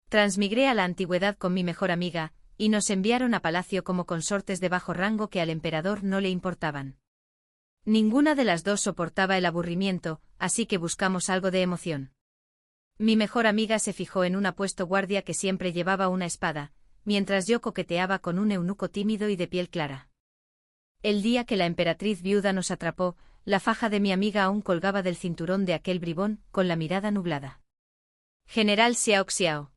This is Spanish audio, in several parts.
Transmigré a la antigüedad con mi mejor amiga, y nos enviaron a palacio como consortes de bajo rango que al emperador no le importaban. Ninguna de las dos soportaba el aburrimiento, así que buscamos algo de emoción. Mi mejor amiga se fijó en un apuesto guardia que siempre llevaba una espada, mientras yo coqueteaba con un eunuco tímido y de piel clara. El día que la emperatriz viuda nos atrapó, la faja de mi amiga aún colgaba del cinturón de aquel bribón, con la mirada nublada. General Xiao Xiao.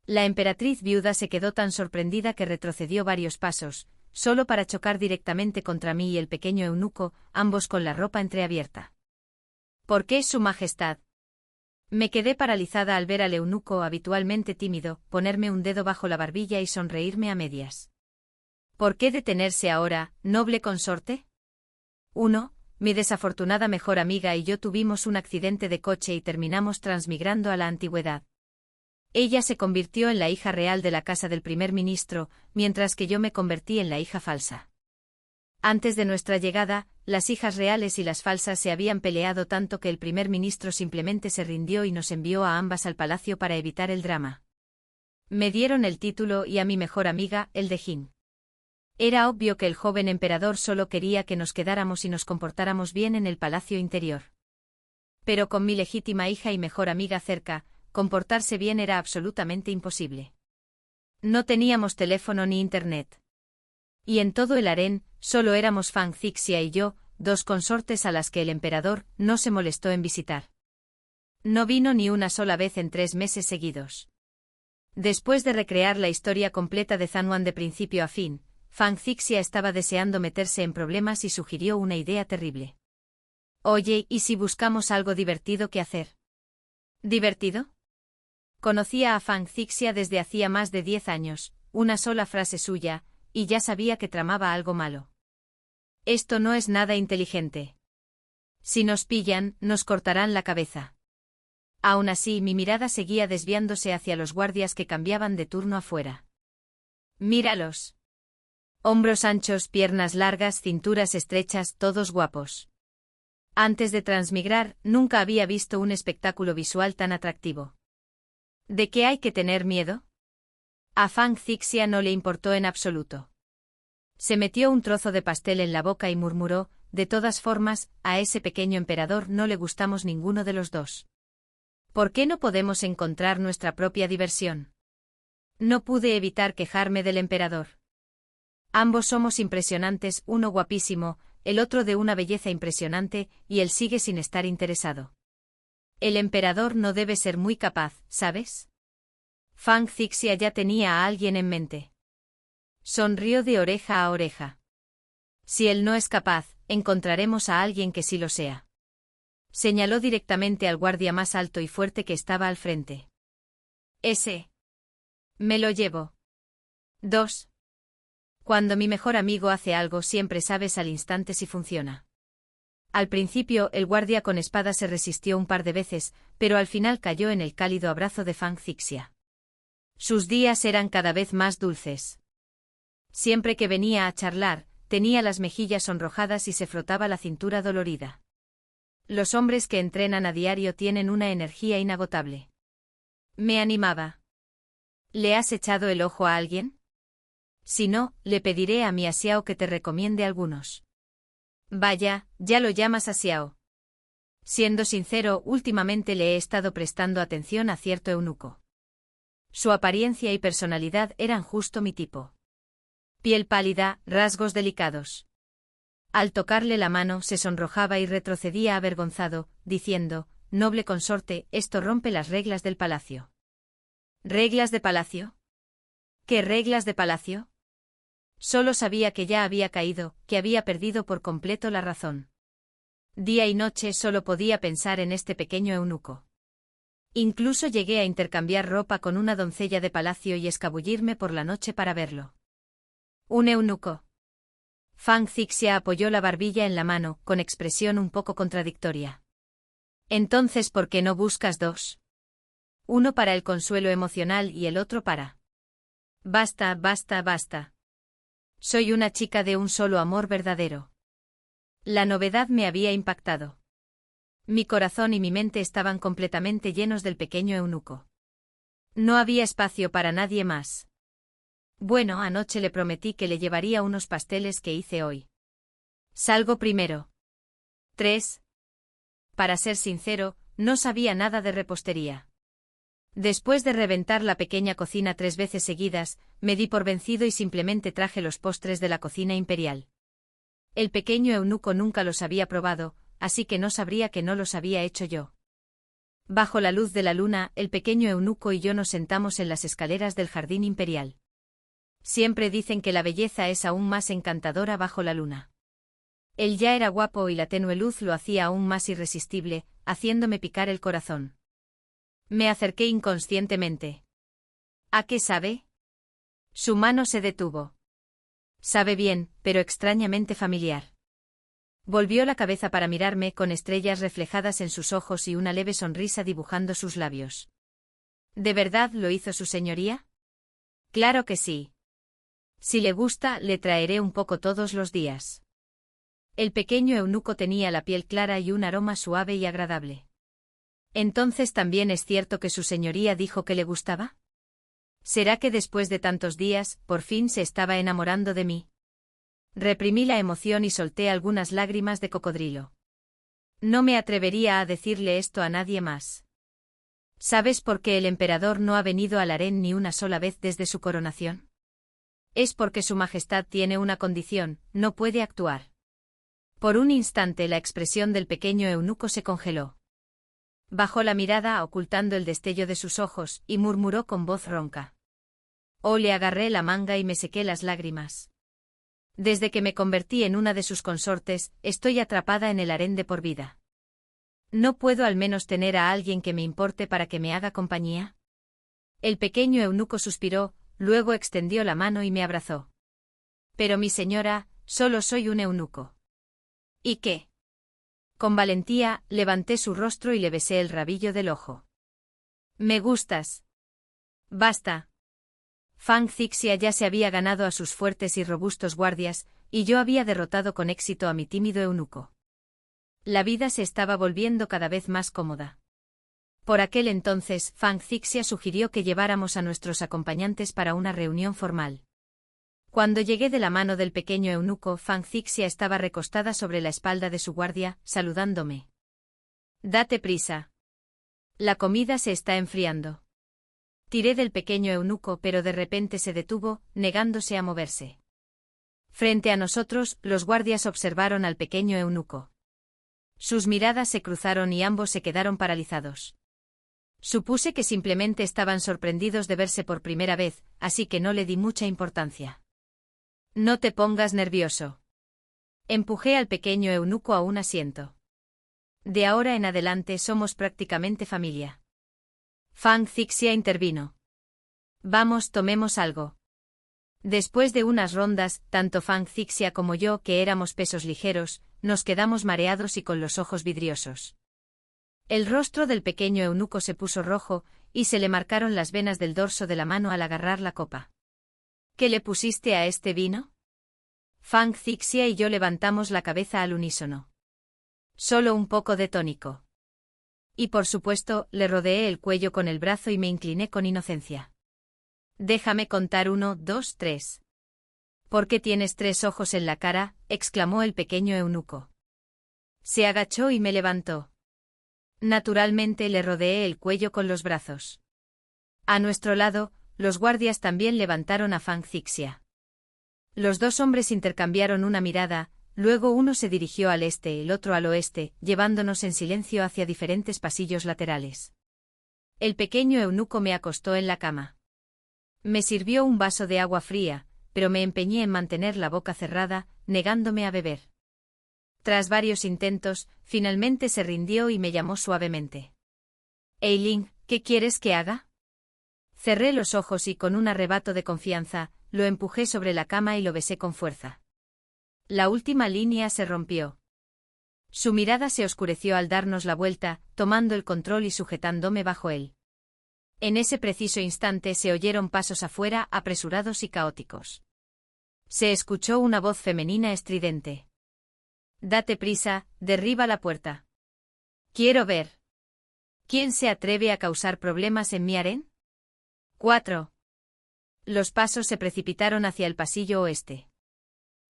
La emperatriz viuda se quedó tan sorprendida que retrocedió varios pasos, solo para chocar directamente contra mí y el pequeño eunuco, ambos con la ropa entreabierta. ¿Por qué, Su Majestad? Me quedé paralizada al ver al eunuco habitualmente tímido, ponerme un dedo bajo la barbilla y sonreírme a medias. ¿Por qué detenerse ahora, noble consorte? 1. Mi desafortunada mejor amiga y yo tuvimos un accidente de coche y terminamos transmigrando a la antigüedad. Ella se convirtió en la hija real de la casa del primer ministro, mientras que yo me convertí en la hija falsa. Antes de nuestra llegada, las hijas reales y las falsas se habían peleado tanto que el primer ministro simplemente se rindió y nos envió a ambas al palacio para evitar el drama. Me dieron el título y a mi mejor amiga, el de Jin. Era obvio que el joven emperador solo quería que nos quedáramos y nos comportáramos bien en el palacio interior. Pero con mi legítima hija y mejor amiga cerca, comportarse bien era absolutamente imposible. No teníamos teléfono ni internet. Y en todo el harén, solo éramos Fang Cixia y yo, dos consortes a las que el emperador no se molestó en visitar. No vino ni una sola vez en 3 meses seguidos. Después de recrear la historia completa de Zanwan de principio a fin, Fang Cixia estaba deseando meterse en problemas y sugirió una idea terrible. Oye, ¿y si buscamos algo divertido que hacer? ¿Divertido? Conocía a Fang Cixia desde hacía más de 10 años, una sola frase suya, y ya sabía que tramaba algo malo. Esto no es nada inteligente. Si nos pillan, nos cortarán la cabeza. Aún así, mi mirada seguía desviándose hacia los guardias que cambiaban de turno afuera. Míralos. Hombros anchos, piernas largas, cinturas estrechas, todos guapos. Antes de transmigrar, nunca había visto un espectáculo visual tan atractivo. ¿De qué hay que tener miedo? A Fang Cixia no le importó en absoluto. Se metió un trozo de pastel en la boca y murmuró, de todas formas, a ese pequeño emperador no le gustamos ninguno de los dos. ¿Por qué no podemos encontrar nuestra propia diversión? No pude evitar quejarme del emperador. Ambos somos impresionantes, uno guapísimo, el otro de una belleza impresionante, y él sigue sin estar interesado. El emperador no debe ser muy capaz, ¿sabes? Fang Cixia ya tenía a alguien en mente. Sonrió de oreja a oreja. Si él no es capaz, encontraremos a alguien que sí lo sea. Señaló directamente al guardia más alto y fuerte que estaba al frente. Ese. Me lo llevo. 2. Cuando mi mejor amigo hace algo siempre sabes al instante si funciona. Al principio el guardia con espada se resistió un par de veces, pero al final cayó en el cálido abrazo de Fang Cixia. Sus días eran cada vez más dulces. Siempre que venía a charlar, tenía las mejillas sonrojadas y se frotaba la cintura dolorida. Los hombres que entrenan a diario tienen una energía inagotable. Me animaba. ¿Le has echado el ojo a alguien? Si no, le pediré a mi Xiao que te recomiende algunos. Vaya, ya lo llamas a Xiao. Siendo sincero, últimamente le he estado prestando atención a cierto eunuco. Su apariencia y personalidad eran justo mi tipo. Piel pálida, rasgos delicados. Al tocarle la mano se sonrojaba y retrocedía avergonzado, diciendo, noble consorte, esto rompe las reglas del palacio. ¿Reglas de palacio? ¿Qué reglas de palacio? Solo sabía que ya había caído, que había perdido por completo la razón. Día y noche solo podía pensar en este pequeño eunuco. Incluso llegué a intercambiar ropa con una doncella de palacio y escabullirme por la noche para verlo. ¿Un eunuco? Fang Cixia apoyó la barbilla en la mano, con expresión un poco contradictoria. Entonces, ¿por qué no buscas 2? Uno para el consuelo emocional y el otro para... Basta, basta, basta. Soy una chica de un solo amor verdadero. La novedad me había impactado. Mi corazón y mi mente estaban completamente llenos del pequeño eunuco. No había espacio para nadie más. Bueno, anoche le prometí que le llevaría unos pasteles que hice hoy. Salgo primero. 3. Para ser sincero, no sabía nada de repostería. Después de reventar la pequeña cocina 3 veces seguidas, me di por vencido y simplemente traje los postres de la cocina imperial. El pequeño eunuco nunca los había probado, así que no sabría que no los había hecho yo. Bajo la luz de la luna, el pequeño eunuco y yo nos sentamos en las escaleras del jardín imperial. Siempre dicen que la belleza es aún más encantadora bajo la luna. Él ya era guapo y la tenue luz lo hacía aún más irresistible, haciéndome picar el corazón. Me acerqué inconscientemente. ¿A qué sabe? Su mano se detuvo. Sabe bien, pero extrañamente familiar. Volvió la cabeza para mirarme con estrellas reflejadas en sus ojos y una leve sonrisa dibujando sus labios. ¿De verdad lo hizo su señoría? Claro que sí. Si le gusta, le traeré un poco todos los días. El pequeño eunuco tenía la piel clara y un aroma suave y agradable. ¿Entonces también es cierto que su señoría dijo que le gustaba? ¿Será que después de tantos días, por fin se estaba enamorando de mí? Reprimí la emoción y solté algunas lágrimas de cocodrilo. No me atrevería a decirle esto a nadie más. ¿Sabes por qué el emperador no ha venido al harén ni una sola vez desde su coronación? Es porque su majestad tiene una condición, no puede actuar. Por un instante la expresión del pequeño eunuco se congeló. Bajó la mirada ocultando el destello de sus ojos, y murmuró con voz ronca. Le agarré la manga y me sequé las lágrimas. Desde que me convertí en una de sus consortes, estoy atrapada en el harén de por vida. ¿No puedo al menos tener a alguien que me importe para que me haga compañía? El pequeño eunuco suspiró, luego extendió la mano y me abrazó. Pero mi señora, solo soy un eunuco. ¿Y qué? Con valentía, levanté su rostro y le besé el rabillo del ojo. Me gustas. Basta. Fang Zixia ya se había ganado a sus fuertes y robustos guardias, y yo había derrotado con éxito a mi tímido eunuco. La vida se estaba volviendo cada vez más cómoda. Por aquel entonces, Fang Zixia sugirió que lleváramos a nuestros acompañantes para una reunión formal. Cuando llegué de la mano del pequeño eunuco, Fang Zixia estaba recostada sobre la espalda de su guardia, saludándome. Date prisa. La comida se está enfriando. Tiré del pequeño eunuco, pero de repente se detuvo, negándose a moverse. Frente a nosotros, los guardias observaron al pequeño eunuco. Sus miradas se cruzaron y ambos se quedaron paralizados. Supuse que simplemente estaban sorprendidos de verse por primera vez, así que no le di mucha importancia. No te pongas nervioso. Empujé al pequeño eunuco a un asiento. De ahora en adelante somos prácticamente familia. Fang Zixia intervino. Vamos, tomemos algo. Después de unas rondas, tanto Fang Zixia como yo, que éramos pesos ligeros, nos quedamos mareados y con los ojos vidriosos. El rostro del pequeño eunuco se puso rojo, y se le marcaron las venas del dorso de la mano al agarrar la copa. ¿Qué le pusiste a este vino? Fang Zixia y yo levantamos la cabeza al unísono. Solo un poco de tónico. Y por supuesto, le rodeé el cuello con el brazo y me incliné con inocencia. Déjame contar 1, 2, 3. ¿Por qué tienes 3 ojos en la cara?, exclamó el pequeño eunuco. Se agachó y me levantó. Naturalmente le rodeé el cuello con los brazos. A nuestro lado, los guardias también levantaron a Fang Zixia. Los 2 hombres intercambiaron una mirada, luego uno se dirigió al este, el otro al oeste, llevándonos en silencio hacia diferentes pasillos laterales. El pequeño eunuco me acostó en la cama. Me sirvió un vaso de agua fría, pero me empeñé en mantener la boca cerrada, negándome a beber. Tras varios intentos, finalmente se rindió y me llamó suavemente. Eiling, ¿qué quieres que haga? Cerré los ojos y con un arrebato de confianza, lo empujé sobre la cama y lo besé con fuerza. La última línea se rompió. Su mirada se oscureció al darnos la vuelta, tomando el control y sujetándome bajo él. En ese preciso instante se oyeron pasos afuera, apresurados y caóticos. Se escuchó una voz femenina estridente. Date prisa, derriba la puerta. Quiero ver. ¿Quién se atreve a causar problemas en mi harén? 4. Los pasos se precipitaron hacia el pasillo oeste.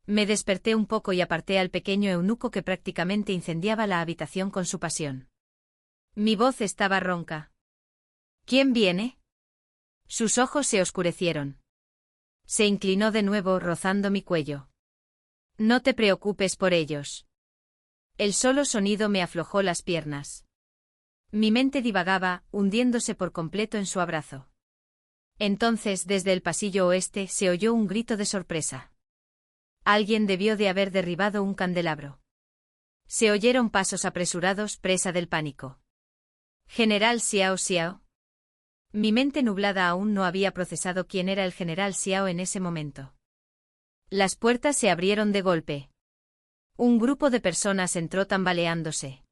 Me desperté un poco y aparté al pequeño eunuco que prácticamente incendiaba la habitación con su pasión. Mi voz estaba ronca. ¿Quién viene? Sus ojos se oscurecieron. Se inclinó de nuevo, rozando mi cuello. No te preocupes por ellos. El solo sonido me aflojó las piernas. Mi mente divagaba, hundiéndose por completo en su abrazo. Entonces, desde el pasillo oeste, se oyó un grito de sorpresa. Alguien debió de haber derribado un candelabro. Se oyeron pasos apresurados, presa del pánico. General Xiao Xiao. Mi mente nublada aún no había procesado quién era el general Xiao en ese momento. Las puertas se abrieron de golpe. Un grupo de personas entró tambaleándose.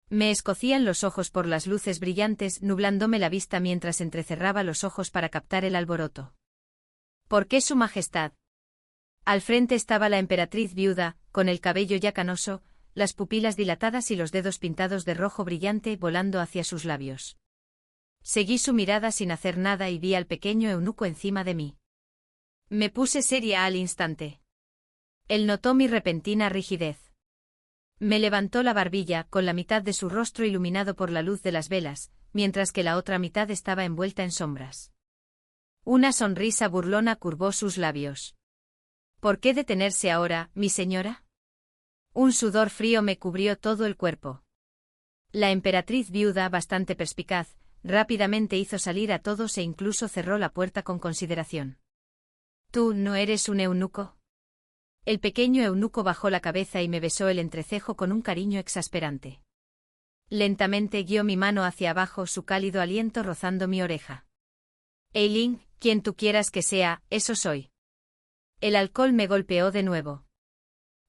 Me escocían los ojos por las luces brillantes, nublándome la vista mientras entrecerraba los ojos para captar el alboroto. ¿Por qué su majestad? Al frente estaba la emperatriz viuda, con el cabello ya canoso, las pupilas dilatadas y los dedos pintados de rojo brillante volando hacia sus labios. Seguí su mirada sin hacer nada y vi al pequeño eunuco encima de mí. Me puse seria al instante. Él notó mi repentina rigidez. Me levantó la barbilla, con la mitad de su rostro iluminado por la luz de las velas, mientras que la otra mitad estaba envuelta en sombras. Una sonrisa burlona curvó sus labios. ¿Por qué detenerse ahora, mi señora? Un sudor frío me cubrió todo el cuerpo. La emperatriz viuda, bastante perspicaz, rápidamente hizo salir a todos e incluso cerró la puerta con consideración. ¿Tú no eres un eunuco? El pequeño eunuco bajó la cabeza y me besó el entrecejo con un cariño exasperante. Lentamente guió mi mano hacia abajo, su cálido aliento rozando mi oreja. Eileen, quien tú quieras que sea, eso soy. El alcohol me golpeó de nuevo.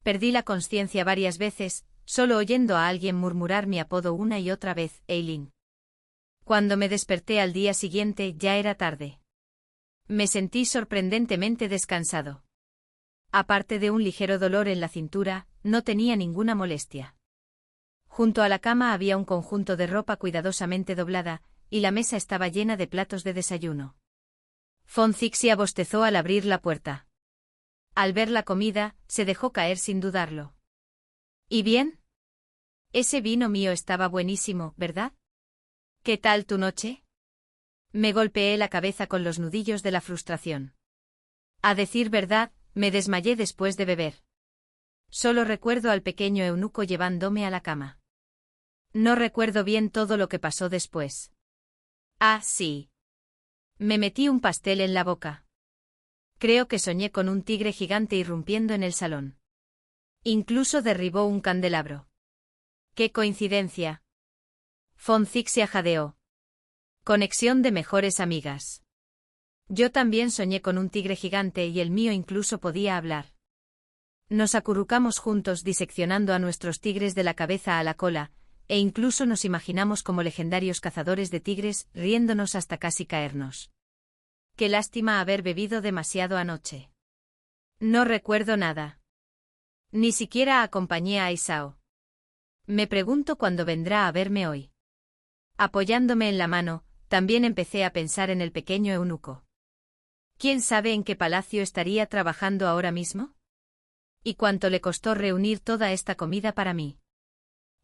Perdí la consciencia varias veces, solo oyendo a alguien murmurar mi apodo una y otra vez, Eileen. Cuando me desperté al día siguiente ya era tarde. Me sentí sorprendentemente descansado. Aparte de un ligero dolor en la cintura, no tenía ninguna molestia. Junto a la cama había un conjunto de ropa cuidadosamente doblada, y la mesa estaba llena de platos de desayuno. Von Zixia bostezó al abrir la puerta. Al ver la comida, se dejó caer sin dudarlo. ¿Y bien? Ese vino mío estaba buenísimo, ¿verdad? ¿Qué tal tu noche? Me golpeé la cabeza con los nudillos de la frustración. A decir verdad, me desmayé después de beber. Solo recuerdo al pequeño eunuco llevándome a la cama. No recuerdo bien todo lo que pasó después. Ah, sí. Me metí un pastel en la boca. Creo que soñé con un tigre gigante irrumpiendo en el salón. Incluso derribó un candelabro. ¡Qué coincidencia! Von Zixia jadeó. Conexión de mejores amigas. Yo también soñé con un tigre gigante y el mío incluso podía hablar. Nos acurrucamos juntos diseccionando a nuestros tigres de la cabeza a la cola, e incluso nos imaginamos como legendarios cazadores de tigres, riéndonos hasta casi caernos. Qué lástima haber bebido demasiado anoche. No recuerdo nada. Ni siquiera acompañé a Isao. Me pregunto cuándo vendrá a verme hoy. Apoyándome en la mano, también empecé a pensar en el pequeño eunuco. ¿Quién sabe en qué palacio estaría trabajando ahora mismo? ¿Y cuánto le costó reunir toda esta comida para mí?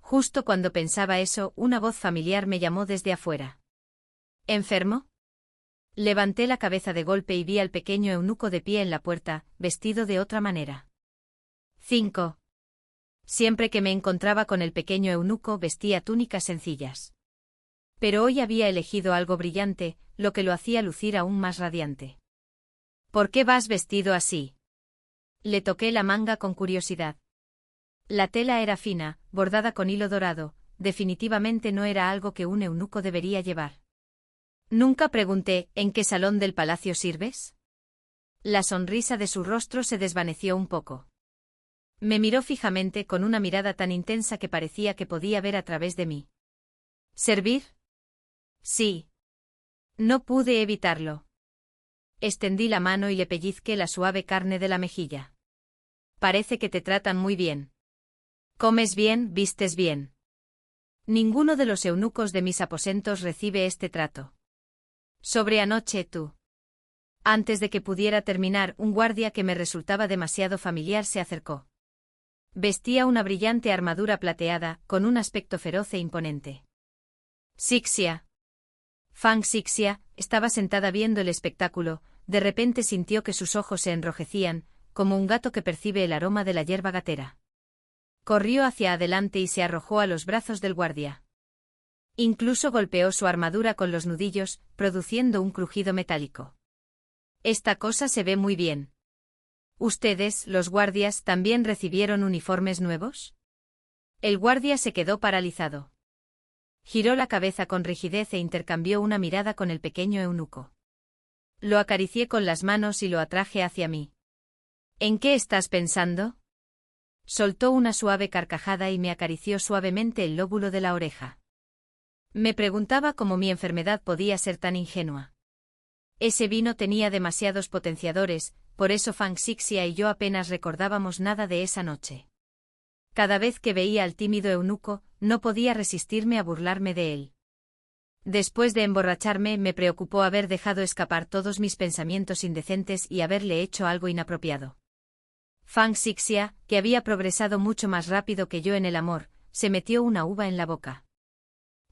Justo cuando pensaba eso, una voz familiar me llamó desde afuera. ¿Enfermo? Levanté la cabeza de golpe y vi al pequeño eunuco de pie en la puerta, vestido de otra manera. 5. Siempre que me encontraba con el pequeño eunuco vestía túnicas sencillas. Pero hoy había elegido algo brillante, lo que lo hacía lucir aún más radiante. ¿Por qué vas vestido así? Le toqué la manga con curiosidad. La tela era fina, bordada con hilo dorado, definitivamente no era algo que un eunuco debería llevar. Nunca pregunté, ¿en qué salón del palacio sirves? La sonrisa de su rostro se desvaneció un poco. Me miró fijamente con una mirada tan intensa que parecía que podía ver a través de mí. ¿Servir? Sí. No pude evitarlo. Extendí la mano y le pellizqué la suave carne de la mejilla. Parece que te tratan muy bien. Comes bien, vistes bien. Ninguno de los eunucos de mis aposentos recibe este trato. Sobre anoche tú. Antes de que pudiera terminar, un guardia que me resultaba demasiado familiar se acercó. Vestía una brillante armadura plateada, con un aspecto feroz e imponente. Sixia. Fang Sixia estaba sentada viendo el espectáculo, de repente sintió que sus ojos se enrojecían, como un gato que percibe el aroma de la hierba gatera. Corrió hacia adelante y se arrojó a los brazos del guardia. Incluso golpeó su armadura con los nudillos, produciendo un crujido metálico. Esta cosa se ve muy bien. ¿Ustedes, los guardias, también recibieron uniformes nuevos? El guardia se quedó paralizado. Giró la cabeza con rigidez e intercambió una mirada con el pequeño eunuco. Lo acaricié con las manos y lo atraje hacia mí. ¿En qué estás pensando? Soltó una suave carcajada y me acarició suavemente el lóbulo de la oreja. Me preguntaba cómo mi enfermedad podía ser tan ingenua. Ese vino tenía demasiados potenciadores, por eso Fang Sixia y yo apenas recordábamos nada de esa noche. Cada vez que veía al tímido eunuco, no podía resistirme a burlarme de él. Después de emborracharme, me preocupó haber dejado escapar todos mis pensamientos indecentes y haberle hecho algo inapropiado. Fang Sixia, que había progresado mucho más rápido que yo en el amor, se metió una uva en la boca.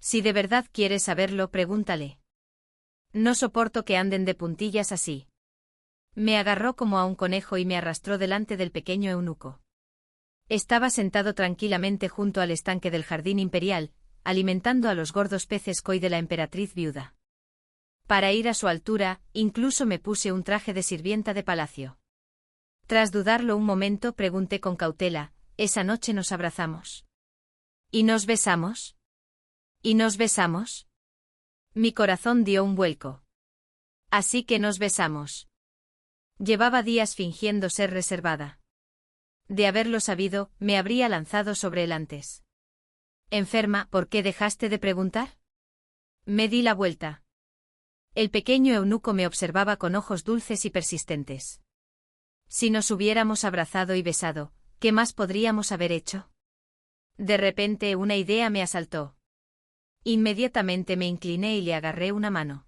Si de verdad quieres saberlo, pregúntale. No soporto que anden de puntillas así. Me agarró como a un conejo y me arrastró delante del pequeño eunuco. Estaba sentado tranquilamente junto al estanque del jardín imperial, alimentando a los gordos peces koi de la emperatriz viuda. Para ir a su altura, incluso me puse un traje de sirvienta de palacio. Tras dudarlo un momento, pregunté con cautela, ¿esa noche nos abrazamos? ¿Y nos besamos? ¿Y nos besamos? Mi corazón dio un vuelco. Así que nos besamos. Llevaba días fingiendo ser reservada. De haberlo sabido, me habría lanzado sobre él antes. Enferma, ¿por qué dejaste de preguntar? Me di la vuelta. El pequeño eunuco me observaba con ojos dulces y persistentes. Si nos hubiéramos abrazado y besado, ¿qué más podríamos haber hecho? De repente una idea me asaltó. Inmediatamente me incliné y le agarré una mano.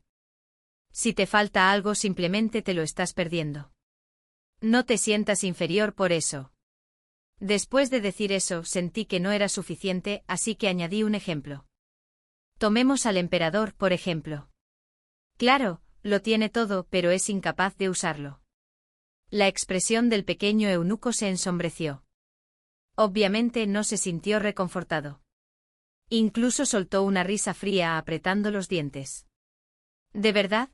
Si te falta algo, simplemente te lo estás perdiendo. No te sientas inferior por eso. Después de decir eso, sentí que no era suficiente, así que añadí un ejemplo. Tomemos al emperador, por ejemplo. Claro, lo tiene todo, pero es incapaz de usarlo. La expresión del pequeño eunuco se ensombreció. Obviamente no se sintió reconfortado. Incluso soltó una risa fría apretando los dientes. ¿De verdad?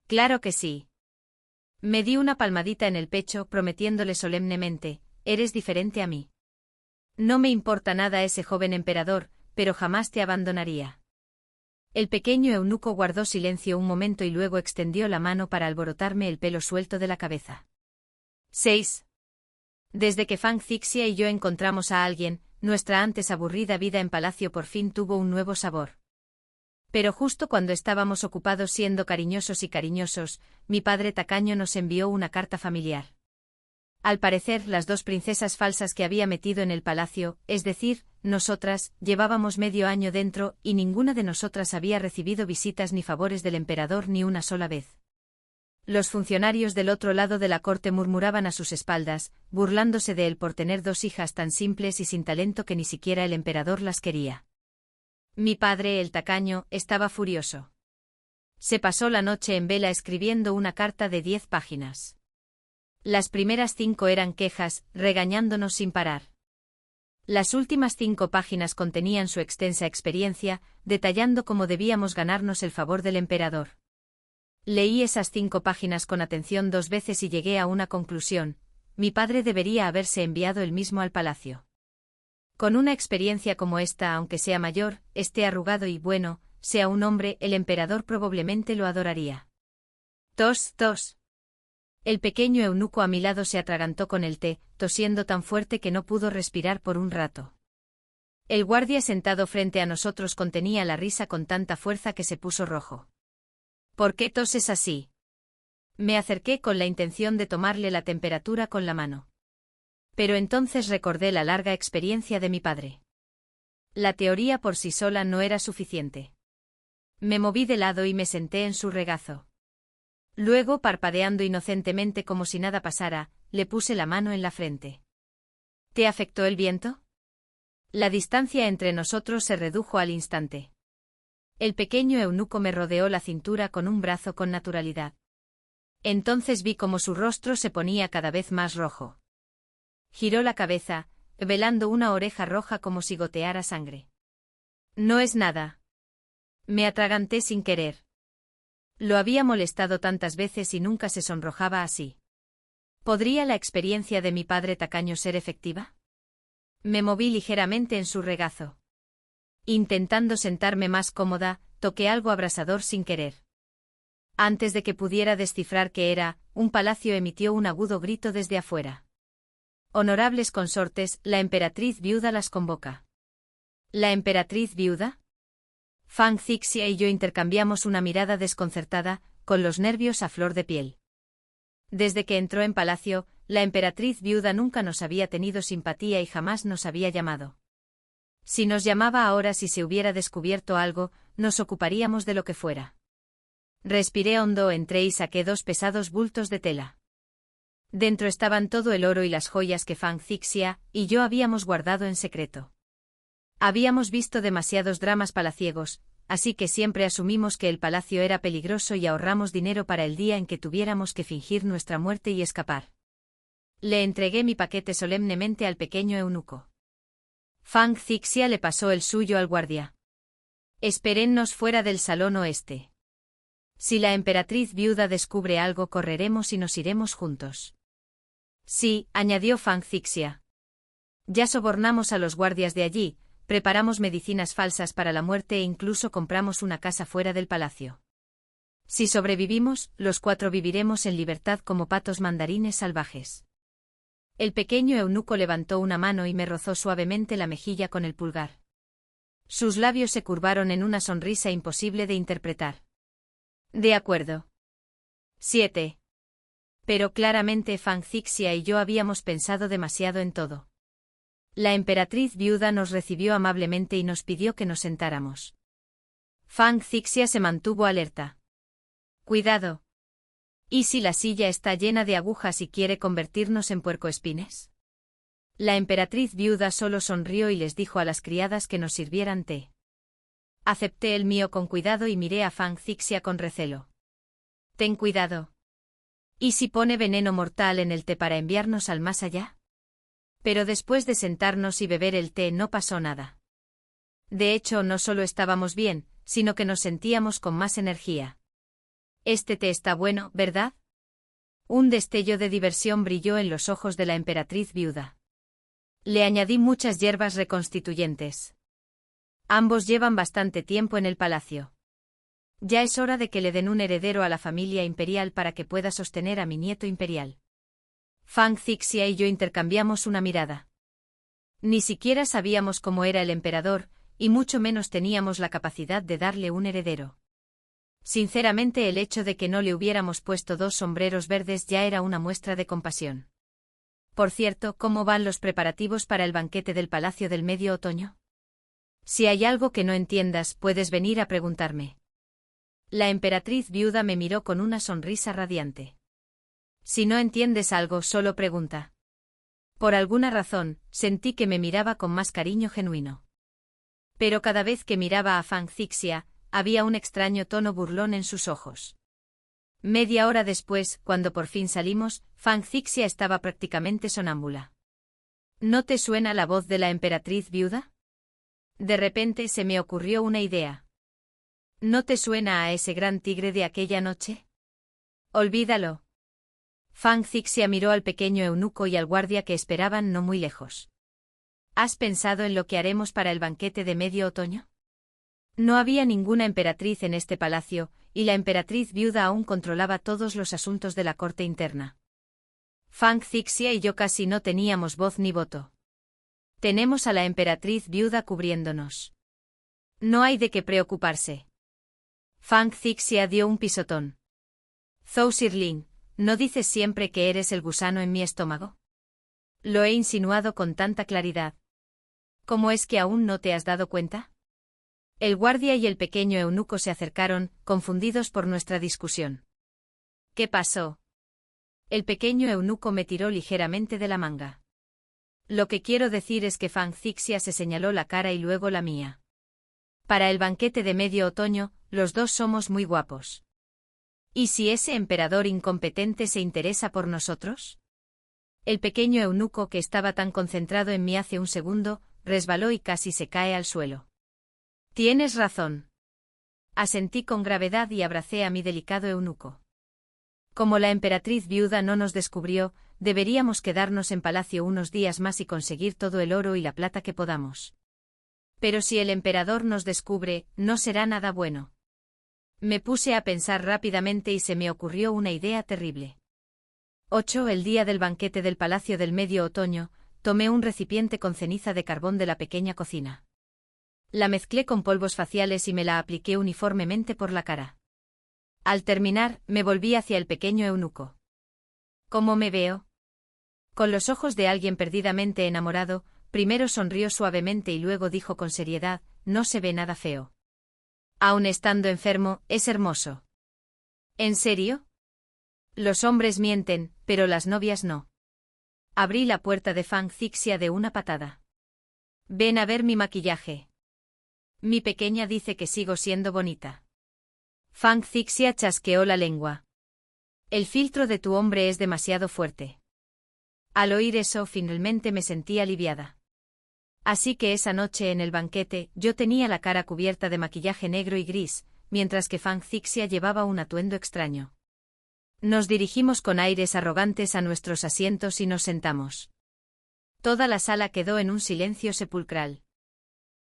Claro que sí. Me di una palmadita en el pecho, prometiéndole solemnemente, eres diferente a mí. No me importa nada ese joven emperador, pero jamás te abandonaría. El pequeño eunuco guardó silencio un momento y luego extendió la mano para alborotarme el pelo suelto de la cabeza. 6. Desde que Fang Sixia y yo encontramos a alguien, nuestra antes aburrida vida en palacio por fin tuvo un nuevo sabor. Pero justo cuando estábamos ocupados siendo cariñosos y cariñosos, mi padre tacaño nos envió una carta familiar. Al parecer, las dos princesas falsas que había metido en el palacio, es decir, nosotras, llevábamos medio año dentro y ninguna de nosotras había recibido visitas ni favores del emperador ni una sola vez. Los funcionarios del otro lado de la corte murmuraban a sus espaldas, burlándose de él por tener dos hijas tan simples y sin talento que ni siquiera el emperador las quería. Mi padre, el tacaño, estaba furioso. Se pasó la noche en vela escribiendo una carta de 10 páginas. Las primeras 5 eran quejas, regañándonos sin parar. Las últimas 5 páginas contenían su extensa experiencia, detallando cómo debíamos ganarnos el favor del emperador. Leí esas 5 páginas con atención 2 veces y llegué a una conclusión: mi padre debería haberse enviado él mismo al palacio. Con una experiencia como esta, aunque sea mayor, esté arrugado y bueno, sea un hombre, el emperador probablemente lo adoraría. Tos, tos. El pequeño eunuco a mi lado se atragantó con el té, tosiendo tan fuerte que no pudo respirar por un rato. El guardia sentado frente a nosotros contenía la risa con tanta fuerza que se puso rojo. ¿Por qué toses así? Me acerqué con la intención de tomarle la temperatura con la mano. Pero entonces recordé la larga experiencia de mi padre. La teoría por sí sola no era suficiente. Me moví de lado y me senté en su regazo. Luego, parpadeando inocentemente como si nada pasara, le puse la mano en la frente. ¿Te afectó el viento? La distancia entre nosotros se redujo al instante. El pequeño eunuco me rodeó la cintura con un brazo con naturalidad. Entonces vi cómo su rostro se ponía cada vez más rojo. Giró la cabeza, velando una oreja roja como si goteara sangre. No es nada. Me atraganté sin querer. Lo había molestado tantas veces y nunca se sonrojaba así. ¿Podría la experiencia de mi padre tacaño ser efectiva? Me moví ligeramente en su regazo. Intentando sentarme más cómoda, toqué algo abrasador sin querer. Antes de que pudiera descifrar qué era, un palacio emitió un agudo grito desde afuera. Honorables consortes, la emperatriz viuda las convoca. ¿La emperatriz viuda? Fang Cixia y yo intercambiamos una mirada desconcertada, con los nervios a flor de piel. Desde que entró en palacio, la emperatriz viuda nunca nos había tenido simpatía y jamás nos había llamado. Si nos llamaba ahora, si se hubiera descubierto algo, nos ocuparíamos de lo que fuera. Respiré hondo, entré y saqué 2 pesados bultos de tela. Dentro estaban todo el oro y las joyas que Fang Cixia y yo habíamos guardado en secreto. Habíamos visto demasiados dramas palaciegos, así que siempre asumimos que el palacio era peligroso y ahorramos dinero para el día en que tuviéramos que fingir nuestra muerte y escapar. Le entregué mi paquete solemnemente al pequeño eunuco. Fang Cixia le pasó el suyo al guardia. Espérennos fuera del salón oeste. Si la emperatriz viuda descubre algo, correremos y nos iremos juntos. Sí, añadió Fang Cixia. Ya sobornamos a los guardias de allí, preparamos medicinas falsas para la muerte e incluso compramos una casa fuera del palacio. Si sobrevivimos, los 4 viviremos en libertad como patos mandarines salvajes. El pequeño eunuco levantó una mano y me rozó suavemente la mejilla con el pulgar. Sus labios se curvaron en una sonrisa imposible de interpretar. De acuerdo. 7. Pero claramente Fang Cixia y yo habíamos pensado demasiado en todo. La emperatriz viuda nos recibió amablemente y nos pidió que nos sentáramos. Fang Cixia se mantuvo alerta. Cuidado. ¿Y si la silla está llena de agujas y quiere convertirnos en puercoespines? La emperatriz viuda solo sonrió y les dijo a las criadas que nos sirvieran té. Acepté el mío con cuidado y miré a Fang Cixia con recelo. Ten cuidado. ¿Y si pone veneno mortal en el té para enviarnos al más allá? Pero después de sentarnos y beber el té no pasó nada. De hecho, no solo estábamos bien, sino que nos sentíamos con más energía. Este té está bueno, ¿verdad? Un destello de diversión brilló en los ojos de la emperatriz viuda. Le añadí muchas hierbas reconstituyentes. Ambos llevan bastante tiempo en el palacio. Ya es hora de que le den un heredero a la familia imperial para que pueda sostener a mi nieto imperial. Fang Cixia y yo intercambiamos una mirada. Ni siquiera sabíamos cómo era el emperador, y mucho menos teníamos la capacidad de darle un heredero. Sinceramente, el hecho de que no le hubiéramos puesto 2 sombreros verdes ya era una muestra de compasión. Por cierto, ¿cómo van los preparativos para el banquete del Palacio del Medio Otoño? Si hay algo que no entiendas, puedes venir a preguntarme. La emperatriz viuda me miró con una sonrisa radiante. Si no entiendes algo, solo pregunta. Por alguna razón, sentí que me miraba con más cariño genuino. Pero cada vez que miraba a Fang Cixia, había un extraño tono burlón en sus ojos. Media hora después, cuando por fin salimos, Fang Cixia estaba prácticamente sonámbula. ¿No te suena la voz de la emperatriz viuda? De repente se me ocurrió una idea. ¿No te suena a ese gran tigre de aquella noche? Olvídalo. Fang Cixia miró al pequeño eunuco y al guardia que esperaban no muy lejos. ¿Has pensado en lo que haremos para el banquete de medio otoño? No había ninguna emperatriz en este palacio, y la emperatriz viuda aún controlaba todos los asuntos de la corte interna. Fang Cixia y yo casi no teníamos voz ni voto. Tenemos a la emperatriz viuda cubriéndonos. No hay de qué preocuparse. Fang Cixia dio un pisotón. Zhou Sirling, ¿no dices siempre que eres el gusano en mi estómago? Lo he insinuado con tanta claridad. ¿Cómo es que aún no te has dado cuenta? El guardia y el pequeño eunuco se acercaron, confundidos por nuestra discusión. ¿Qué pasó? El pequeño eunuco me tiró ligeramente de la manga. Lo que quiero decir es que Fang Zixia se señaló la cara y luego la mía. Para el banquete de medio otoño, los dos somos muy guapos. ¿Y si ese emperador incompetente se interesa por nosotros? El pequeño eunuco que estaba tan concentrado en mí hace un segundo, resbaló y casi se cae al suelo. Tienes razón. Asentí con gravedad y abracé a mi delicado eunuco. Como la emperatriz viuda no nos descubrió, deberíamos quedarnos en palacio unos días más y conseguir todo el oro y la plata que podamos. Pero si el emperador nos descubre, no será nada bueno. Me puse a pensar rápidamente y se me ocurrió una idea terrible. 8. El día del banquete del palacio del medio otoño, tomé un recipiente con ceniza de carbón de la pequeña cocina. La mezclé con polvos faciales y me la apliqué uniformemente por la cara. Al terminar, me volví hacia el pequeño eunuco. ¿Cómo me veo? Con los ojos de alguien perdidamente enamorado, primero sonrió suavemente y luego dijo con seriedad, no se ve nada feo. Aun estando enfermo, es hermoso. ¿En serio? Los hombres mienten, pero las novias no. Abrí la puerta de Fang Zixia de una patada. Ven a ver mi maquillaje. Mi pequeña dice que sigo siendo bonita. Fang Zixia chasqueó la lengua. El filtro de tu hombre es demasiado fuerte. Al oír eso finalmente me sentí aliviada. Así que esa noche en el banquete yo tenía la cara cubierta de maquillaje negro y gris, mientras que Fang Zixia llevaba un atuendo extraño. Nos dirigimos con aires arrogantes a nuestros asientos y nos sentamos. Toda la sala quedó en un silencio sepulcral.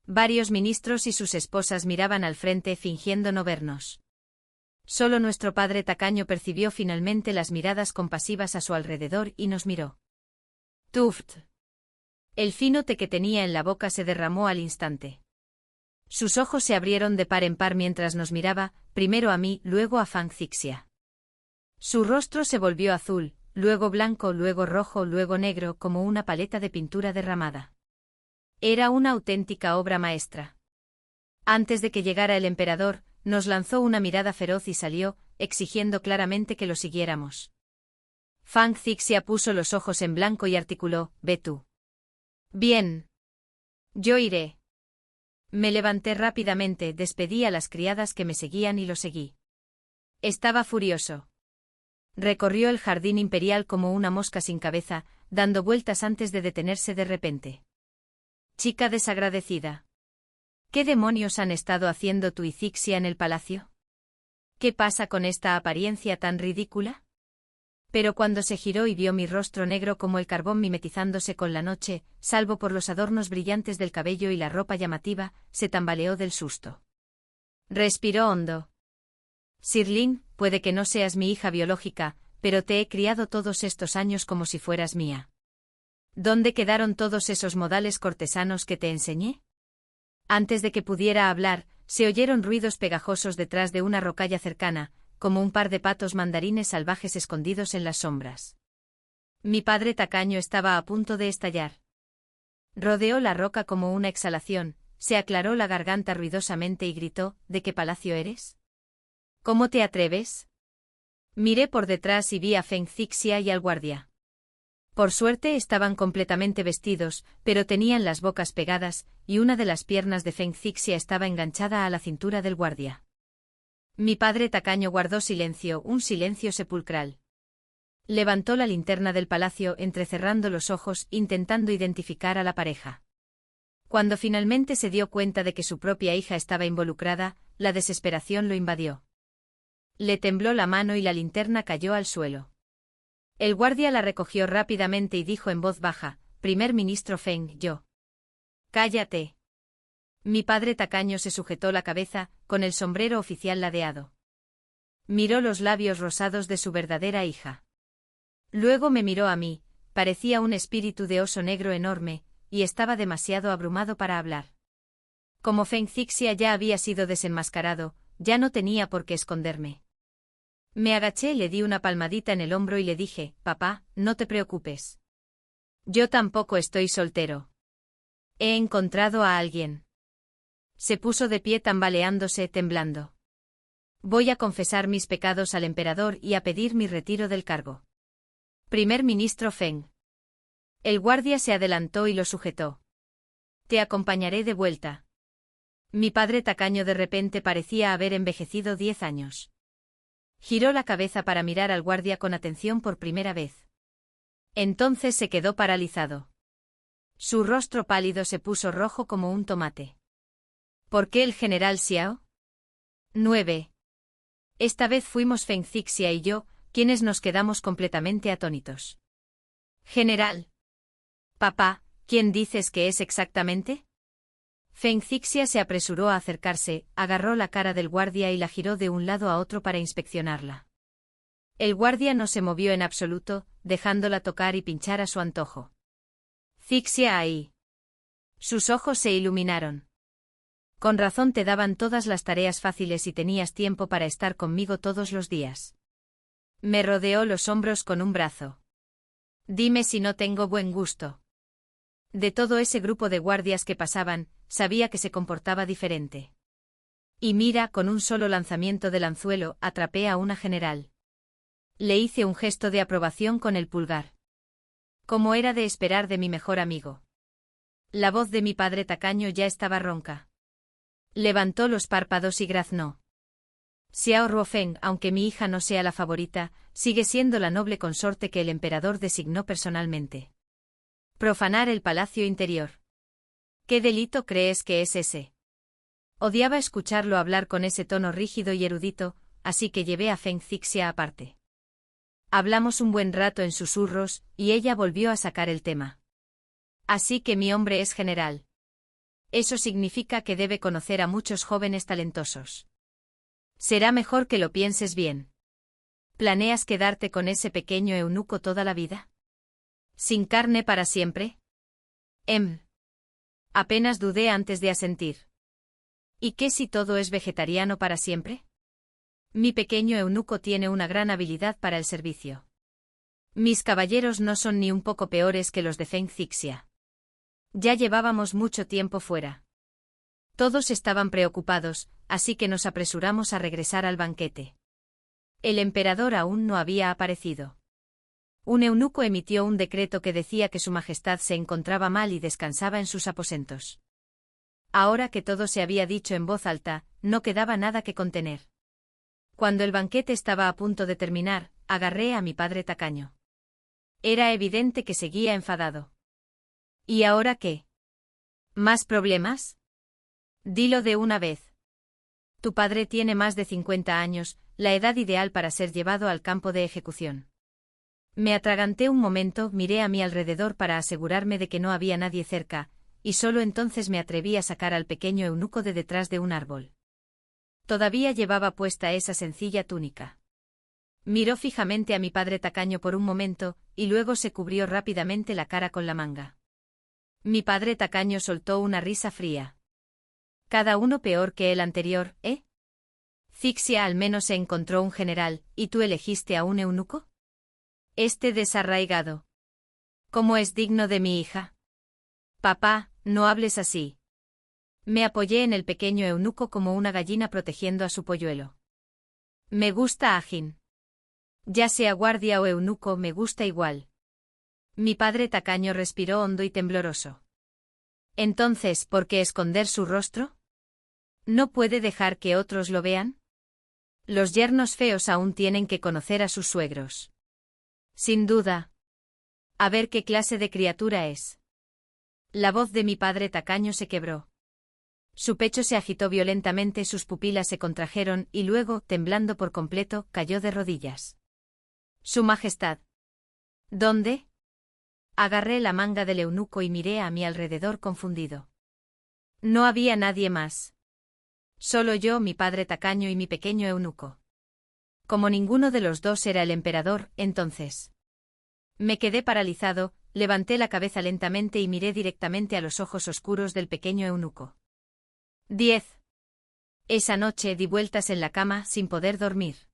Varios ministros y sus esposas miraban al frente fingiendo no vernos. Solo nuestro padre tacaño percibió finalmente las miradas compasivas a su alrededor y nos miró. Tuft. El fino té que tenía en la boca se derramó al instante. Sus ojos se abrieron de par en par mientras nos miraba, primero a mí, luego a Fang Zixia. Su rostro se volvió azul, luego blanco, luego rojo, luego negro, como una paleta de pintura derramada. Era una auténtica obra maestra. Antes de que llegara el emperador, nos lanzó una mirada feroz y salió, exigiendo claramente que lo siguiéramos. Fang Zixia puso los ojos en blanco y articuló, ve tú. Bien. Yo iré. Me levanté rápidamente, despedí a las criadas que me seguían y lo seguí. Estaba furioso. Recorrió el jardín imperial como una mosca sin cabeza, dando vueltas antes de detenerse de repente. Chica desagradecida. ¿Qué demonios han estado haciendo tú y Zixia en el palacio? ¿Qué pasa con esta apariencia tan ridícula? Pero cuando se giró y vio mi rostro negro como el carbón mimetizándose con la noche, salvo por los adornos brillantes del cabello y la ropa llamativa, se tambaleó del susto. Respiró hondo. Sirlin, puede que no seas mi hija biológica, pero te he criado todos estos años como si fueras mía. ¿Dónde quedaron todos esos modales cortesanos que te enseñé? Antes de que pudiera hablar, se oyeron ruidos pegajosos detrás de una rocalla cercana, como un par de patos mandarines salvajes escondidos en las sombras. Mi padre tacaño estaba a punto de estallar. Rodeó la roca como una exhalación, se aclaró la garganta ruidosamente y gritó, ¿de qué palacio eres? ¿Cómo te atreves? Miré por detrás y vi a Feng Zixia y al guardia. Por suerte estaban completamente vestidos, pero tenían las bocas pegadas, y una de las piernas de Feng Zixia estaba enganchada a la cintura del guardia. Mi padre tacaño guardó silencio, un silencio sepulcral. Levantó la linterna del palacio entrecerrando los ojos, intentando identificar a la pareja. Cuando finalmente se dio cuenta de que su propia hija estaba involucrada, la desesperación lo invadió. Le tembló la mano y la linterna cayó al suelo. El guardia la recogió rápidamente y dijo en voz baja, Primer ministro Feng, yo. Cállate. Mi padre tacaño se sujetó la cabeza, con el sombrero oficial ladeado. Miró los labios rosados de su verdadera hija. Luego me miró a mí, parecía un espíritu de oso negro enorme, y estaba demasiado abrumado para hablar. Como Feng Zixia ya había sido desenmascarado, ya no tenía por qué esconderme. Me agaché, le di una palmadita en el hombro y le dije, papá, no te preocupes. Yo tampoco estoy soltero. He encontrado a alguien. Se puso de pie tambaleándose, temblando. Voy a confesar mis pecados al emperador y a pedir mi retiro del cargo. Primer ministro Feng. El guardia se adelantó y lo sujetó. Te acompañaré de vuelta. Mi padre tacaño de repente parecía haber envejecido 10 años. Giró la cabeza para mirar al guardia con atención por primera vez. Entonces se quedó paralizado. Su rostro pálido se puso rojo como un tomate. ¿Por qué el general Xiao? 9. Esta vez fuimos Feng Zixia y yo, quienes nos quedamos completamente atónitos. General. Papá, ¿quién dices que es exactamente? Feng Zixia se apresuró a acercarse, agarró la cara del guardia y la giró de un lado a otro para inspeccionarla. El guardia no se movió en absoluto, dejándola tocar y pinchar a su antojo. Zixia ahí. Sus ojos se iluminaron. Con razón te daban todas las tareas fáciles y tenías tiempo para estar conmigo todos los días. Me rodeó los hombros con un brazo. Dime si no tengo buen gusto. De todo ese grupo de guardias que pasaban, sabía que se comportaba diferente. Y mira, con un solo lanzamiento del anzuelo, atrapé a una general. Le hice un gesto de aprobación con el pulgar. Como era de esperar de mi mejor amigo. La voz de mi padre tacaño ya estaba ronca. Levantó los párpados y graznó. Xiao Ruofeng, aunque mi hija no sea la favorita, sigue siendo la noble consorte que el emperador designó personalmente. Profanar el palacio interior. ¿Qué delito crees que es ese? Odiaba escucharlo hablar con ese tono rígido y erudito, así que llevé a Feng Zixia aparte. Hablamos un buen rato en susurros, y ella volvió a sacar el tema. Así que mi hombre es general. Eso significa que debe conocer a muchos jóvenes talentosos. Será mejor que lo pienses bien. ¿Planeas quedarte con ese pequeño eunuco toda la vida? ¿Sin carne para siempre? Apenas dudé antes de asentir. ¿Y qué si todo es vegetariano para siempre? Mi pequeño eunuco tiene una gran habilidad para el servicio. Mis caballeros no son ni un poco peores que los de Feng Zixia. Ya llevábamos mucho tiempo fuera. Todos estaban preocupados, así que nos apresuramos a regresar al banquete. El emperador aún no había aparecido. Un eunuco emitió un decreto que decía que su majestad se encontraba mal y descansaba en sus aposentos. Ahora que todo se había dicho en voz alta, no quedaba nada que contener. Cuando el banquete estaba a punto de terminar, agarré a mi padre tacaño. Era evidente que seguía enfadado. ¿Y ahora qué? ¿Más problemas? Dilo de una vez. Tu padre tiene más de 50 años, la edad ideal para ser llevado al campo de ejecución. Me atraganté un momento, miré a mi alrededor para asegurarme de que no había nadie cerca, y solo entonces me atreví a sacar al pequeño eunuco de detrás de un árbol. Todavía llevaba puesta esa sencilla túnica. Miró fijamente a mi padre tacaño por un momento, y luego se cubrió rápidamente la cara con la manga. Mi padre tacaño soltó una risa fría. Cada uno peor que el anterior, ¿eh? Zixia al menos se encontró un general, ¿y tú elegiste a un eunuco? Este desarraigado. ¿Cómo es digno de mi hija? Papá, no hables así. Me apoyé en el pequeño eunuco como una gallina protegiendo a su polluelo. Me gusta Ajin. Ya sea guardia o eunuco, me gusta igual. Mi padre tacaño respiró hondo y tembloroso. Entonces, ¿por qué esconder su rostro? ¿No puede dejar que otros lo vean? Los yernos feos aún tienen que conocer a sus suegros. Sin duda. A ver qué clase de criatura es. La voz de mi padre tacaño se quebró. Su pecho se agitó violentamente, sus pupilas se contrajeron y luego, temblando por completo, cayó de rodillas. Su Majestad. ¿Dónde? Agarré la manga del eunuco y miré a mi alrededor confundido. No había nadie más. Solo yo, mi padre tacaño y mi pequeño eunuco. Como ninguno de los dos era el emperador, entonces. Me quedé paralizado, levanté la cabeza lentamente y miré directamente a los ojos oscuros del pequeño eunuco. 10. Esa noche di vueltas en la cama sin poder dormir.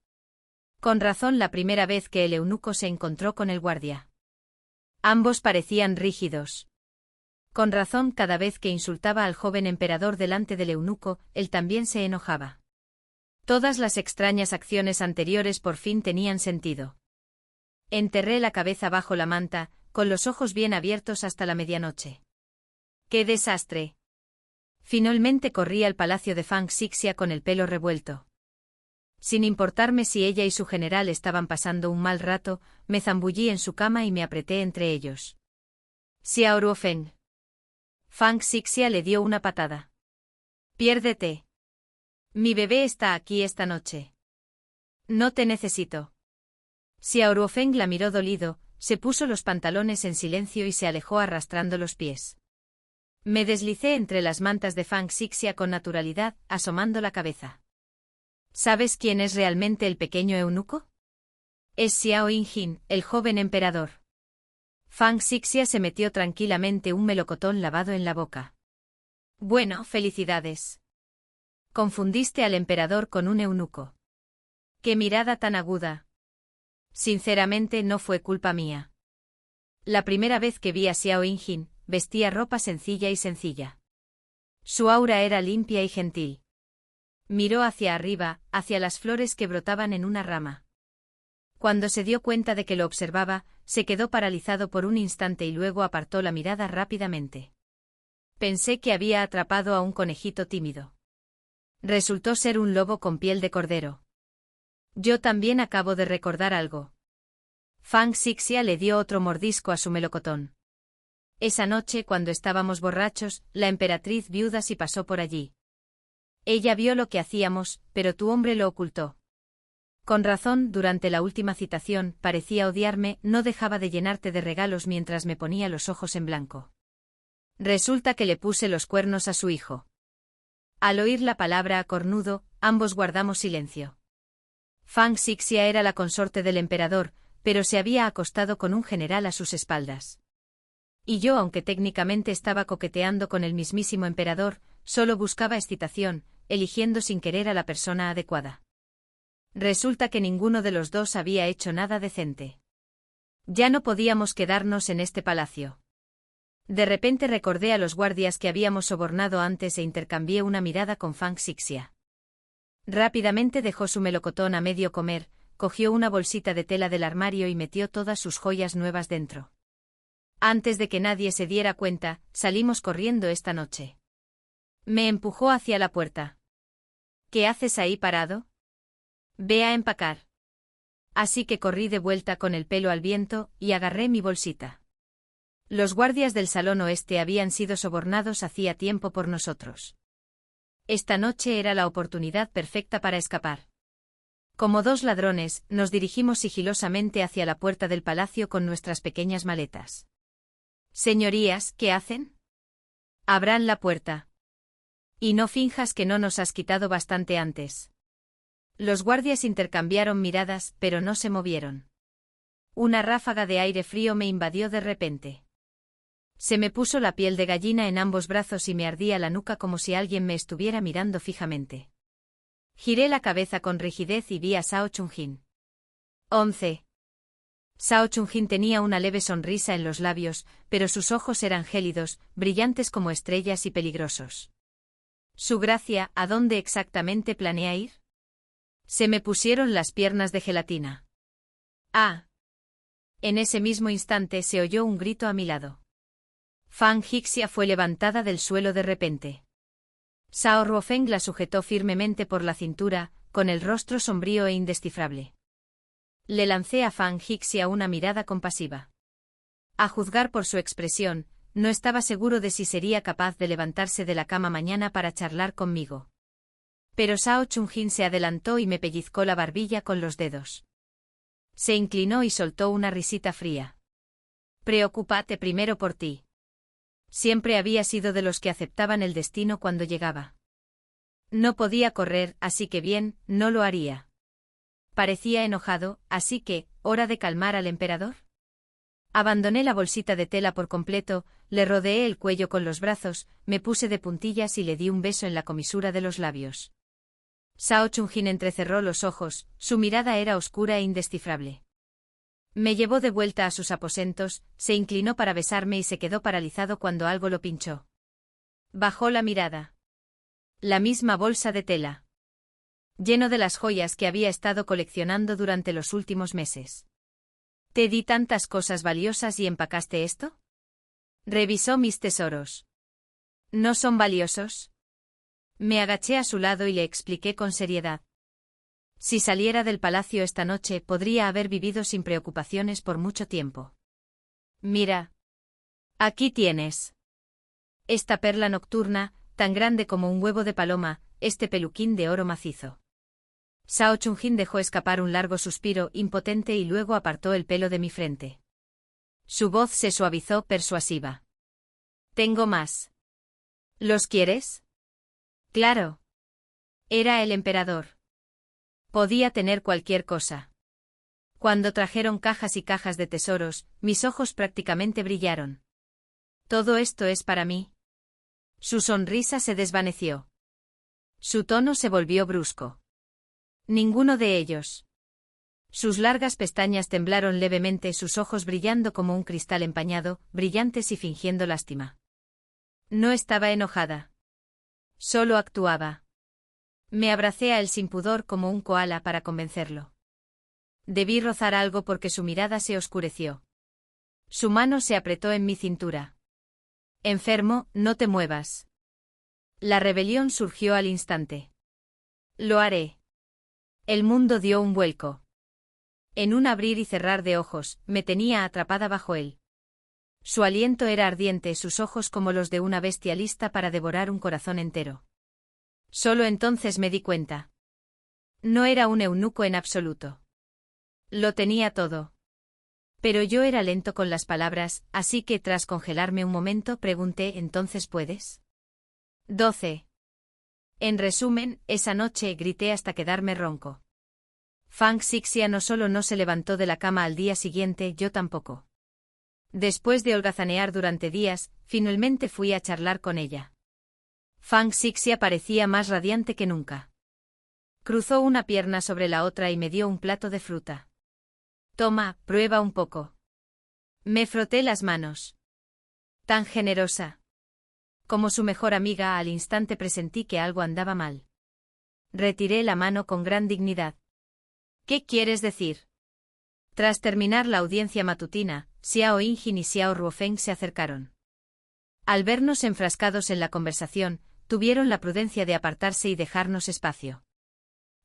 Con razón la primera vez que el eunuco se encontró con el guardia. Ambos parecían rígidos. Con razón, cada vez que insultaba al joven emperador delante del eunuco, él también se enojaba. Todas las extrañas acciones anteriores por fin tenían sentido. Enterré la cabeza bajo la manta, con los ojos bien abiertos hasta la medianoche. ¡Qué desastre! Finalmente corrí al palacio de Fang Xixia con el pelo revuelto. Sin importarme si ella y su general estaban pasando un mal rato, me zambullí en su cama y me apreté entre ellos. Xiao Ruofeng. Fang Xixia le dio una patada. Piérdete. Mi bebé está aquí esta noche. No te necesito. Xiao Ruofeng la miró dolido, se puso los pantalones en silencio y se alejó arrastrando los pies. Me deslicé entre las mantas de Fang Xixia con naturalidad, asomando la cabeza. ¿Sabes quién es realmente el pequeño eunuco? Es Xiao Yinjin, el joven emperador. Fang Xixia se metió tranquilamente un melocotón lavado en la boca. Bueno, felicidades. Confundiste al emperador con un eunuco. ¡Qué mirada tan aguda! Sinceramente no fue culpa mía. La primera vez que vi a Xiao Yinjin, vestía ropa sencilla y sencilla. Su aura era limpia y gentil. Miró hacia arriba, hacia las flores que brotaban en una rama. Cuando se dio cuenta de que lo observaba, se quedó paralizado por un instante y luego apartó la mirada rápidamente. Pensé que había atrapado a un conejito tímido. Resultó ser un lobo con piel de cordero. Yo también acabo de recordar algo. Fang Xixia le dio otro mordisco a su melocotón. Esa noche, cuando estábamos borrachos, la emperatriz viuda sí pasó por allí. Ella vio lo que hacíamos, pero tu hombre lo ocultó. Con razón, durante la última citación, parecía odiarme, no dejaba de llenarte de regalos mientras me ponía los ojos en blanco. Resulta que le puse los cuernos a su hijo. Al oír la palabra cornudo, ambos guardamos silencio. Fang Xixia era la consorte del emperador, pero se había acostado con un general a sus espaldas. Y yo, aunque técnicamente estaba coqueteando con el mismísimo emperador, solo buscaba excitación, eligiendo sin querer a la persona adecuada. Resulta que ninguno de los dos había hecho nada decente. Ya no podíamos quedarnos en este palacio. De repente recordé a los guardias que habíamos sobornado antes e intercambié una mirada con Fang Xixia. Rápidamente dejó su melocotón a medio comer, cogió una bolsita de tela del armario y metió todas sus joyas nuevas dentro. Antes de que nadie se diera cuenta, salimos corriendo esta noche. Me empujó hacia la puerta. ¿Qué haces ahí parado? Ve a empacar. Así que corrí de vuelta con el pelo al viento y agarré mi bolsita. Los guardias del salón oeste habían sido sobornados hacía tiempo por nosotros. Esta noche era la oportunidad perfecta para escapar. Como dos ladrones, nos dirigimos sigilosamente hacia la puerta del palacio con nuestras pequeñas maletas. Señorías, ¿qué hacen? Abran la puerta. Y no finjas que no nos has quitado bastante antes. Los guardias intercambiaron miradas, pero no se movieron. Una ráfaga de aire frío me invadió de repente. Se me puso la piel de gallina en ambos brazos y me ardía la nuca como si alguien me estuviera mirando fijamente. Giré la cabeza con rigidez y vi a Shao Chunjin. 11. Shao Chunjin tenía una leve sonrisa en los labios, pero sus ojos eran gélidos, brillantes como estrellas y peligrosos. Su gracia, ¿a dónde exactamente planea ir? Se me pusieron las piernas de gelatina. ¡Ah! En ese mismo instante se oyó un grito a mi lado. Fang Xixia fue levantada del suelo de repente. Xiao Ruofeng la sujetó firmemente por la cintura, con el rostro sombrío e indescifrable. Le lancé a Fang Xixia una mirada compasiva. A juzgar por su expresión, no estaba seguro de si sería capaz de levantarse de la cama mañana para charlar conmigo. Pero Shao Chunjin se adelantó y me pellizcó la barbilla con los dedos. Se inclinó y soltó una risita fría. Preocúpate primero por ti. Siempre había sido de los que aceptaban el destino cuando llegaba. No podía correr, así que bien, no lo haría. Parecía enojado, así que, ¿hora de calmar al emperador? Abandoné la bolsita de tela por completo, le rodeé el cuello con los brazos, me puse de puntillas y le di un beso en la comisura de los labios. Shao Chunjin entrecerró los ojos, su mirada era oscura e indescifrable. Me llevó de vuelta a sus aposentos, se inclinó para besarme y se quedó paralizado cuando algo lo pinchó. Bajó la mirada. La misma bolsa de tela. Lleno de las joyas que había estado coleccionando durante los últimos meses. ¿Te di tantas cosas valiosas y empacaste esto? Revisó mis tesoros. ¿No son valiosos? Me agaché a su lado y le expliqué con seriedad. Si saliera del palacio esta noche podría haber vivido sin preocupaciones por mucho tiempo. Mira. Aquí tienes. Esta perla nocturna, tan grande como un huevo de paloma, este peluquín de oro macizo. Shao Chunjin dejó escapar un largo suspiro impotente y luego apartó el pelo de mi frente. Su voz se suavizó persuasiva. Tengo más. ¿Los quieres? Claro. Era el emperador. Podía tener cualquier cosa. Cuando trajeron cajas y cajas de tesoros, mis ojos prácticamente brillaron. ¿Todo esto es para mí? Su sonrisa se desvaneció. Su tono se volvió brusco. Ninguno de ellos. Sus largas pestañas temblaron levemente, sus ojos brillando como un cristal empañado, brillantes y fingiendo lástima. No estaba enojada. Solo actuaba. Me abracé a él sin pudor como un koala para convencerlo. Debí rozar algo porque su mirada se oscureció. Su mano se apretó en mi cintura. Enfermo, no te muevas. La rebelión surgió al instante. Lo haré. El mundo dio un vuelco. En un abrir y cerrar de ojos, me tenía atrapada bajo él. Su aliento era ardiente, sus ojos como los de una bestia lista para devorar un corazón entero. Solo entonces me di cuenta. No era un eunuco en absoluto. Lo tenía todo. Pero yo era lento con las palabras, así que tras congelarme un momento pregunté: ¿entonces puedes? 12. En resumen, esa noche grité hasta quedarme ronco. Fang Xixia no solo no se levantó de la cama al día siguiente, yo tampoco. Después de holgazanear durante días, finalmente fui a charlar con ella. Fang Xixia parecía más radiante que nunca. Cruzó una pierna sobre la otra y me dio un plato de fruta. Toma, prueba un poco. Me froté las manos. Tan generosa. Como su mejor amiga, al instante presentí que algo andaba mal. Retiré la mano con gran dignidad. ¿Qué quieres decir? Tras terminar la audiencia matutina, Xiao Yinjin y Xiao Ruofeng se acercaron. Al vernos enfrascados en la conversación, tuvieron la prudencia de apartarse y dejarnos espacio.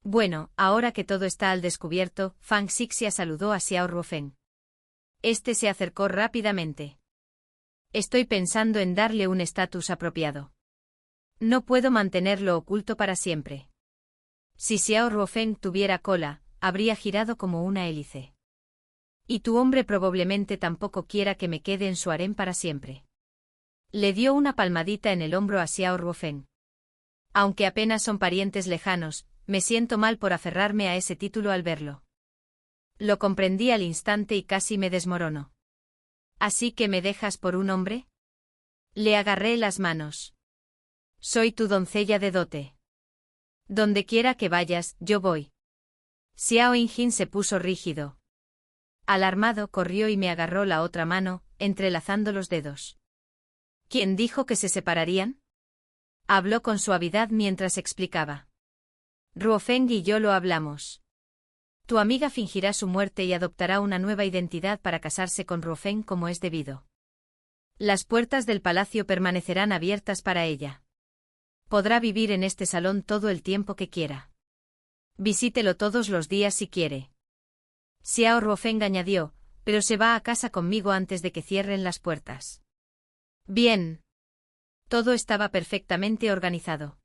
Bueno, ahora que todo está al descubierto, Fang Xixia saludó a Xiao Ruofeng. Este se acercó rápidamente. Estoy pensando en darle un estatus apropiado. No puedo mantenerlo oculto para siempre. Si Xiao Ruofeng tuviera cola, habría girado como una hélice. Y tu hombre probablemente tampoco quiera que me quede en su harén para siempre. Le dio una palmadita en el hombro a Xiao Ruofeng. Aunque apenas son parientes lejanos, me siento mal por aferrarme a ese título al verlo. Lo comprendí al instante y casi me desmorono. ¿Así que me dejas por un hombre? Le agarré las manos. Soy tu doncella de dote. Donde quiera que vayas, yo voy. Xiao Yinjin se puso rígido. Alarmado corrió y me agarró la otra mano, entrelazando los dedos. ¿Quién dijo que se separarían? Habló con suavidad mientras explicaba. Ruofeng y yo lo hablamos. Tu amiga fingirá su muerte y adoptará una nueva identidad para casarse con Ruofeng como es debido. Las puertas del palacio permanecerán abiertas para ella. Podrá vivir en este salón todo el tiempo que quiera. Visítelo todos los días si quiere. Xiao Ruofeng añadió, pero se va a casa conmigo antes de que cierren las puertas. Bien. Todo estaba perfectamente organizado.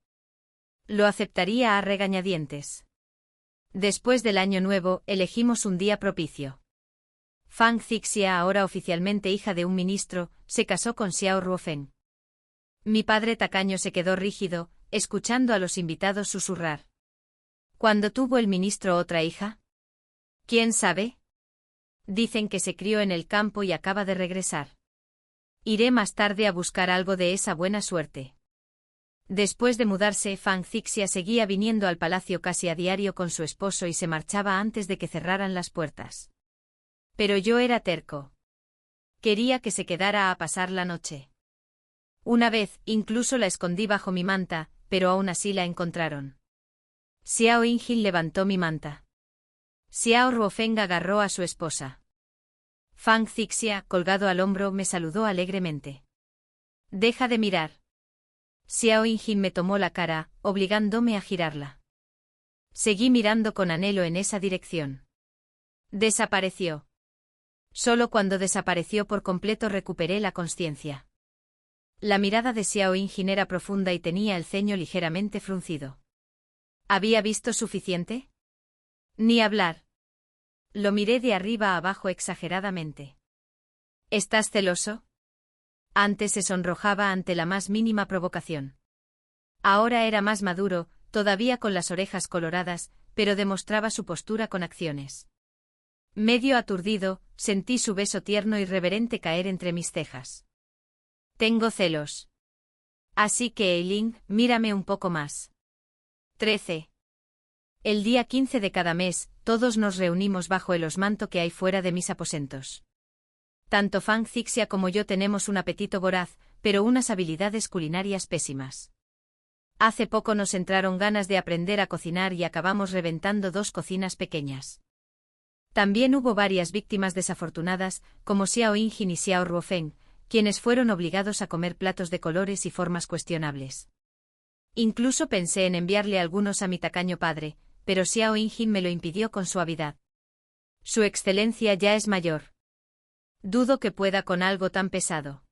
Lo aceptaría a regañadientes. Después del año nuevo, elegimos un día propicio. Fang Xixia, ahora oficialmente hija de un ministro, se casó con Xiao Ruofeng. Mi padre tacaño se quedó rígido, escuchando a los invitados susurrar. ¿Cuándo tuvo el ministro otra hija? ¿Quién sabe? Dicen que se crió en el campo y acaba de regresar. Iré más tarde a buscar algo de esa buena suerte. Después de mudarse, Fang Xixia seguía viniendo al palacio casi a diario con su esposo y se marchaba antes de que cerraran las puertas. Pero yo era terco. Quería que se quedara a pasar la noche. Una vez, incluso la escondí bajo mi manta, pero aún así la encontraron. Xiao Injin levantó mi manta. Xiao Ruofeng agarró a su esposa. Fang Zixia, colgado al hombro, me saludó alegremente. Deja de mirar. Xiao Injin me tomó la cara, obligándome a girarla. Seguí mirando con anhelo en esa dirección. Desapareció. Solo cuando desapareció por completo recuperé la consciencia. La mirada de Xiao Injin era profunda y tenía el ceño ligeramente fruncido. ¿Había visto suficiente? Ni hablar. Lo miré de arriba a abajo exageradamente. ¿Estás celoso? Antes se sonrojaba ante la más mínima provocación. Ahora era más maduro, todavía con las orejas coloradas, pero demostraba su postura con acciones. Medio aturdido, sentí su beso tierno y reverente caer entre mis cejas. Tengo celos. Así que, Eiling, mírame un poco más. 13. El día 15 de cada mes, todos nos reunimos bajo el osmanto que hay fuera de mis aposentos. Tanto Fang Zixia como yo tenemos un apetito voraz, pero unas habilidades culinarias pésimas. Hace poco nos entraron ganas de aprender a cocinar y acabamos reventando 2 cocinas pequeñas. También hubo varias víctimas desafortunadas, como Xiao Injin y Xiao Ruofeng, quienes fueron obligados a comer platos de colores y formas cuestionables. Incluso pensé en enviarle algunos a mi tacaño padre, pero Xiao Injin me lo impidió con suavidad. Su excelencia ya es mayor. Dudo que pueda con algo tan pesado.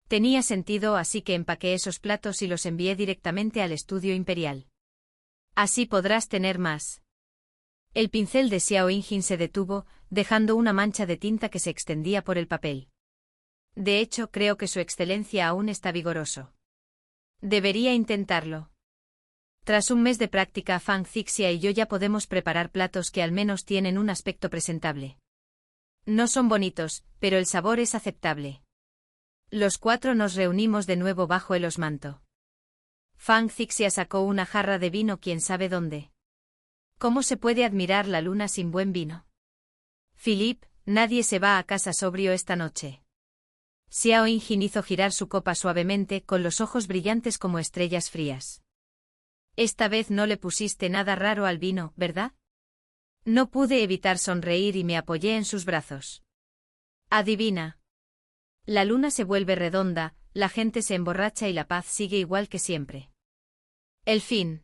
Tenía sentido, así que empaqué esos platos y los envié directamente al estudio imperial. Así podrás tener más. El pincel de Xiao Injin se detuvo, dejando una mancha de tinta que se extendía por el papel. De hecho, creo que su excelencia aún está vigoroso. Debería intentarlo. Tras un mes de práctica, Fang Zixia y yo ya podemos preparar platos que al menos tienen un aspecto presentable. No son bonitos, pero el sabor es aceptable. Los 4 nos reunimos de nuevo bajo el osmanto. Fang Zixia sacó una jarra de vino quién sabe dónde. ¿Cómo se puede admirar la luna sin buen vino? Philip, nadie se va a casa sobrio esta noche. Xiao Injin hizo girar su copa suavemente con los ojos brillantes como estrellas frías. Esta vez no le pusiste nada raro al vino, ¿verdad? No pude evitar sonreír y me apoyé en sus brazos. Adivina. La luna se vuelve redonda, la gente se emborracha y la paz sigue igual que siempre. El fin.